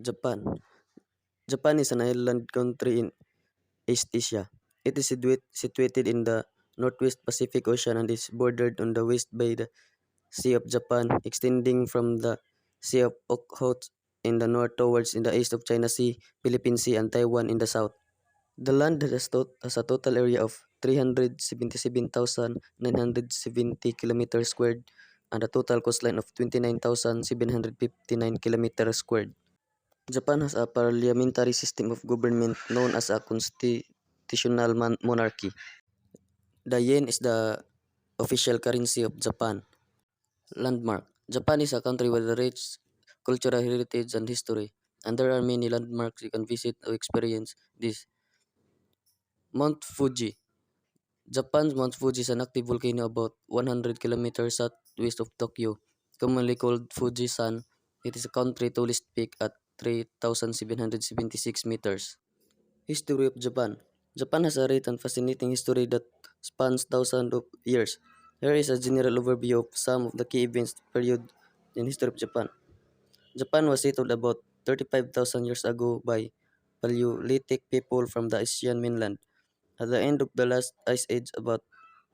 Japan. Japan is an island country in East Asia. It is situated in the Northwest Pacific Ocean and is bordered on the west by the Sea of Japan, extending from the Sea of Okhotsk in the north towards in the east of China Sea, Philippine Sea, and Taiwan in the south. The land has a total area of 377,970 kilometers squared and a total coastline of 29,759 kilometers squared. Japan has a parliamentary system of government known as a constitutional monarchy. The yen is the official currency of Japan. Landmark. Japan is a country with a rich cultural heritage and history, and there are many landmarks you can visit or experience this. Mount Fuji. Japan's Mount Fuji is an active volcano about 100 kilometers southwest of Tokyo, commonly called Fuji-san. It is a country tallest peak at 3,776 meters. History of Japan. Japan has a rich and fascinating history that spans thousands of years. Here is a general overview of some of the key events period in history of Japan. Japan was settled about 35,000 years ago by Paleolithic people from the Asian mainland. At the end of the last ice age about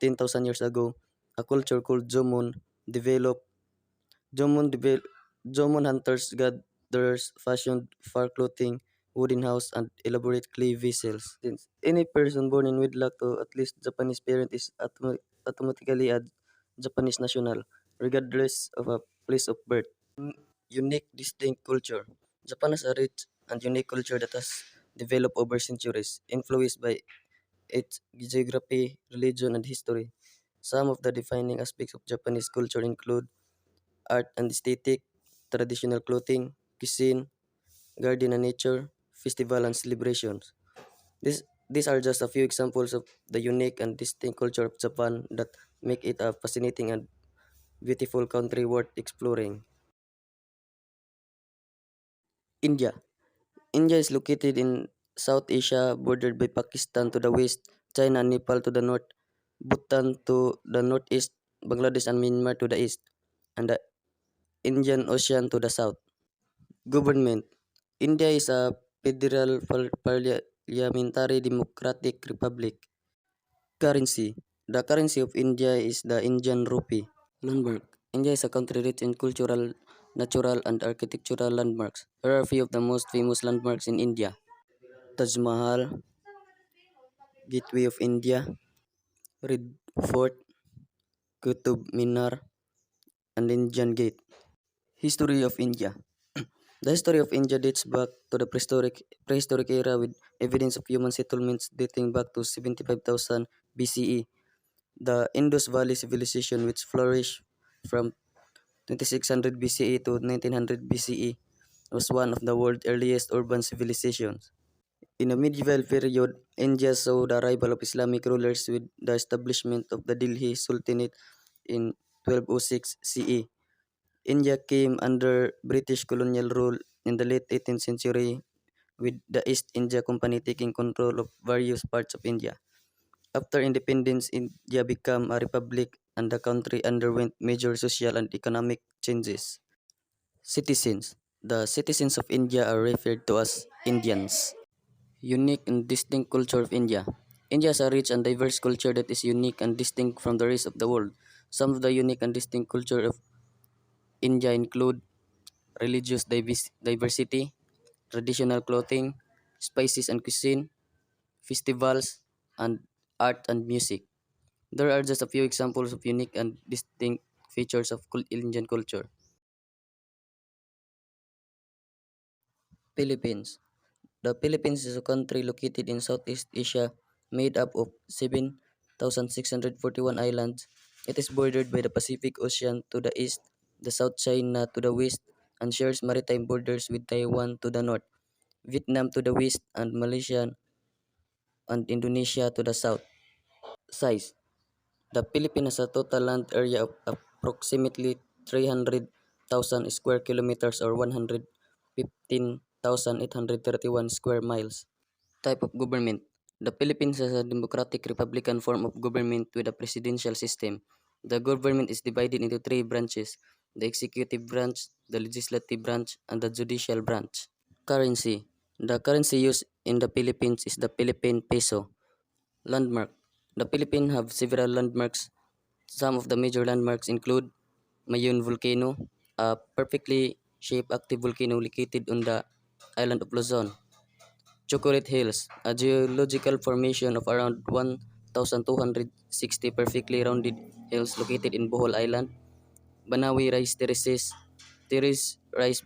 10,000 years ago, a culture called Jomon developed. Jomon, devel- Jomon hunters gatherers fashioned fur clothing, wooden house, and elaborate clay vessels. Since any person born in wedlock to at least Japanese parent is automatically a Japanese national, regardless of a place of birth. Unique, distinct culture. Japan has a rich and unique culture that has developed over centuries, influenced by its geography, religion, and history. Some of the defining aspects of Japanese culture include art and aesthetic, traditional clothing, cuisine, garden and nature, festival and celebrations. These are just a few examples of the unique and distinct culture of Japan that make it a fascinating and beautiful country worth exploring. India. India is located in South Asia, bordered by Pakistan to the west, China and Nepal to the north, Bhutan to the northeast, Bangladesh and Myanmar to the east, and the Indian Ocean to the south. Government. India is a federal parliamentary democratic republic. Currency. The currency of India is the Indian rupee. Landmark. India is a country rich in cultural, natural, and architectural landmarks. Here are a few of the most famous landmarks in India. Taj Mahal, Gateway of India, Red Fort, Qutub Minar, and Indian Gate. History of India. The history of India dates back to the prehistoric era with evidence of human settlements dating back to 75,000 BCE. The Indus Valley Civilization, which flourished from 2600 BCE to 1900 BCE, was one of the world's earliest urban civilizations. In the medieval period, India saw the arrival of Islamic rulers with the establishment of the Delhi Sultanate in 1206 CE. India came under British colonial rule in the late 18th century, with the East India Company taking control of various parts of India. After independence, India became a republic and the country underwent major social and economic changes. Citizens. The citizens of India are referred to as Indians. Unique and distinct culture of India. India has a rich and diverse culture that is unique and distinct from the rest of the world. Some of the unique and distinct culture of India include religious diversity, traditional clothing, spices and cuisine, festivals, and art and music. There are just a few examples of unique and distinct features of Indian culture. Philippines. The Philippines is a country located in Southeast Asia made up of 7,641 islands. It is bordered by the Pacific Ocean to the east, the South China to the west, and shares maritime borders with Taiwan to the north, Vietnam to the west, and Malaysia and Indonesia to the south. Size. The Philippines has a total land area of approximately 300,000 square kilometers or 115,831 square miles. Type of government. The Philippines has a democratic republican form of government with a presidential system. The government is divided into three branches: the executive branch, the legislative branch, and the judicial branch. Currency. The currency used in the Philippines is the Philippine peso. Landmark. The Philippines have several landmarks. Some of the major landmarks include Mayon Volcano, a perfectly shaped active volcano located on the island of Luzon. Chocolate Hills, a geological formation of around 1,260 perfectly rounded hills located in Bohol Island. Banawi Rice Terraces, terrace rice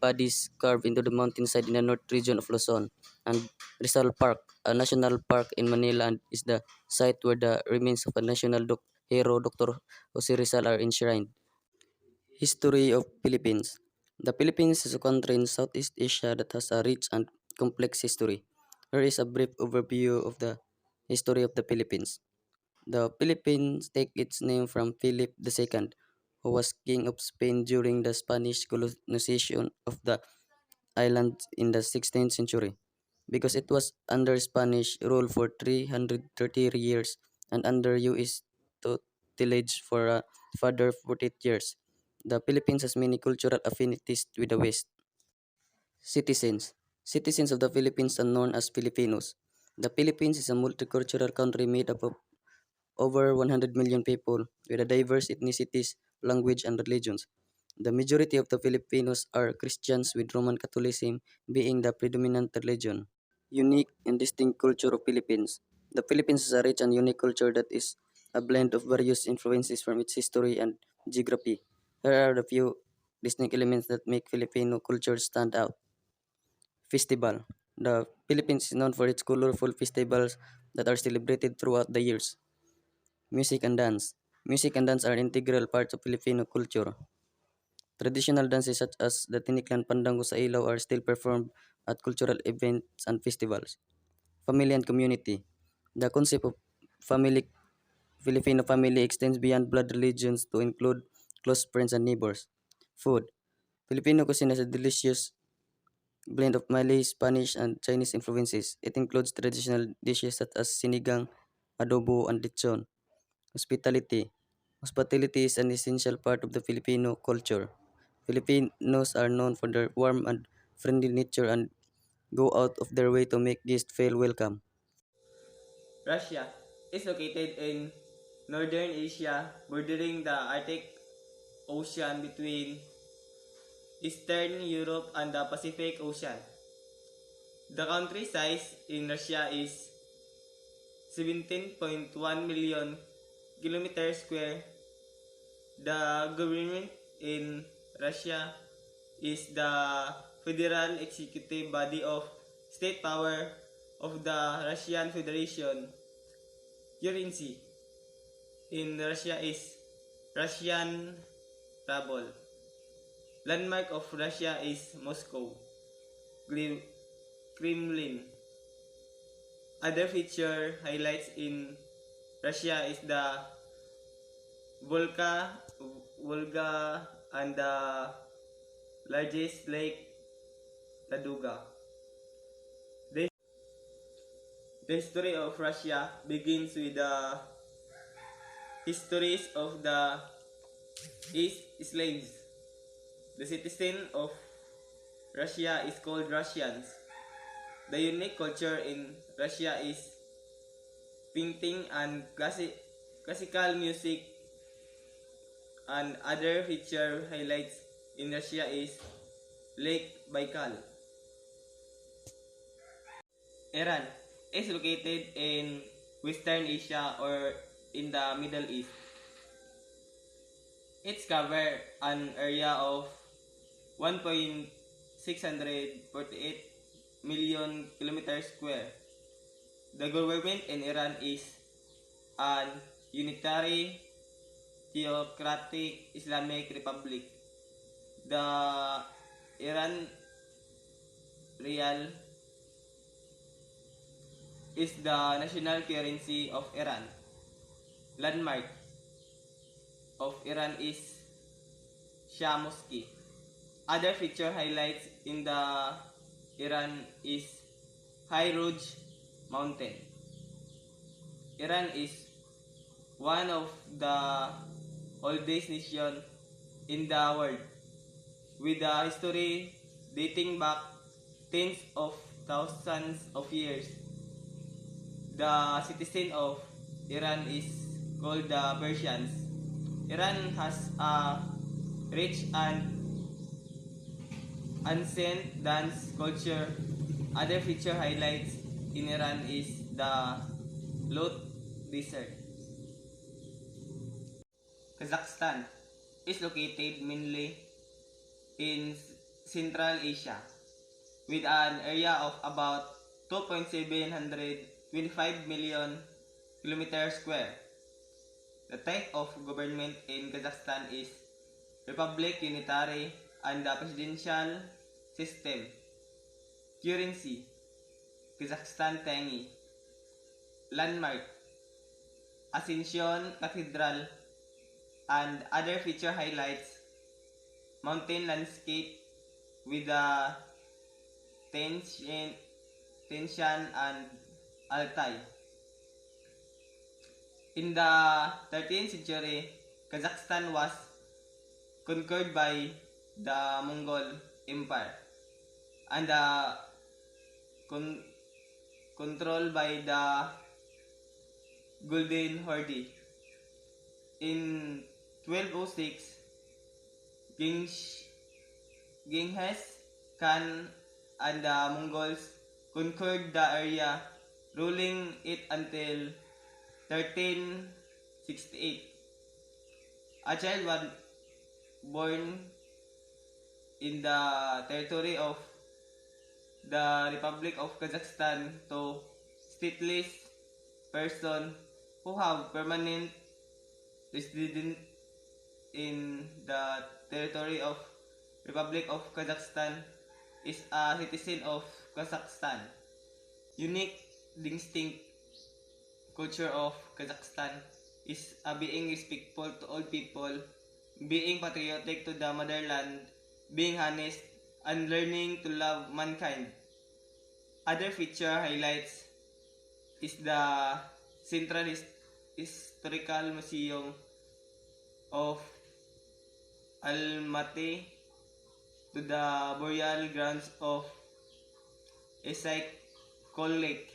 paddies carved into the mountainside in the north region of Luzon. And Rizal Park, a national park in Manila, and is the site where the remains of a national hero, Dr. Jose Rizal, are enshrined. History of Philippines. The Philippines is a country in Southeast Asia that has a rich and complex history. Here is a brief overview of the history of the Philippines. The Philippines take its name from Philip II, who was king of Spain during the Spanish colonization of the island in the 16th century. Because it was under Spanish rule for 330 years and under US tutelage for a further 48 years. The Philippines has many cultural affinities with the West. Citizens. Citizens of the Philippines are known as Filipinos. The Philippines is a multicultural country made up of over 100 million people with a diverse ethnicities, language, and religions. The majority of the Filipinos are Christians, with Roman Catholicism being the predominant religion. Unique and distinct culture of Philippines. The Philippines is a rich and unique culture that is a blend of various influences from its history and geography. Here are the few distinct elements that make Filipino culture stand out. Festival. The Philippines is known for its colorful festivals that are celebrated throughout the years. Music and dance. Music and dance are integral parts of Filipino culture. Traditional dances such as the Tiniklan Pandango sa Ilaw are still performed at cultural events and festivals. Family and community. The concept of family Filipino family extends beyond blood religions to include close friends and neighbors. Food. Filipino cuisine has a delicious blend of Malay, Spanish, and Chinese influences. It includes traditional dishes such as sinigang, adobo, and lechon. Hospitality. Hospitality is an essential part of the Filipino culture. Filipinos are known for their warm and friendly nature and go out of their way to make guests feel welcome. Russia is located in northern Asia, bordering the Arctic Ocean between Eastern Europe and the Pacific Ocean. The country size in Russia is 17.1 million kilometers square. The government in Russia is the federal executive body of state power of the Russian Federation. Currency in Russia is Russian ruble. Landmark of Russia is Moscow, Kremlin. Other feature highlights in Russia is the Volga and the largest lake, Ladoga. The history of Russia begins with the histories of the East slaves. The citizen of Russia is called Russians. The unique culture in Russia is painting and classical music, and other feature highlights in Russia is Lake Baikal. Iran is located in Western Asia or in the Middle East. It's covered an area of 1.648 million kilometers square. The government in Iran is an unitary theocratic Islamic Republic. The Iran Rial is the national currency of Iran. Landmark of Iran is Shah Mosque. Other feature highlights in the Iran is High Rouge Mountain. Iran is one of the oldest nation in the world with a history dating back tens of thousands of years. The citizen of Iran is called the Persians. Iran has a rich and ancient dance culture. Other feature highlights in Iran is the Lot Desert. Kazakhstan is located mainly in Central Asia with an area of about 2.725 million kilometers square. The type of government in Kazakhstan is Republic Unitary and the presidential system. Currency Kazakhstan Tenge. Landmark Ascension Cathedral and other feature highlights mountain landscape with the Tian and Altai. In the 13th century, Kazakhstan was conquered by the Mongol Empire and con- controlled by the Golden Horde. In 1206, Genghis Khan and the Mongols conquered the area, ruling it until 1368. A child was born in the territory of the Republic of Kazakhstan to stateless person who have permanent residence in the territory of Republic of Kazakhstan is a citizen of Kazakhstan. Unique distinct culture of Kazakhstan is being respectful to all people, being patriotic to the motherland, being honest, and learning to love mankind. Other feature highlights is the Central Historical Museum of Almaty to the burial grounds of Isaac Lake.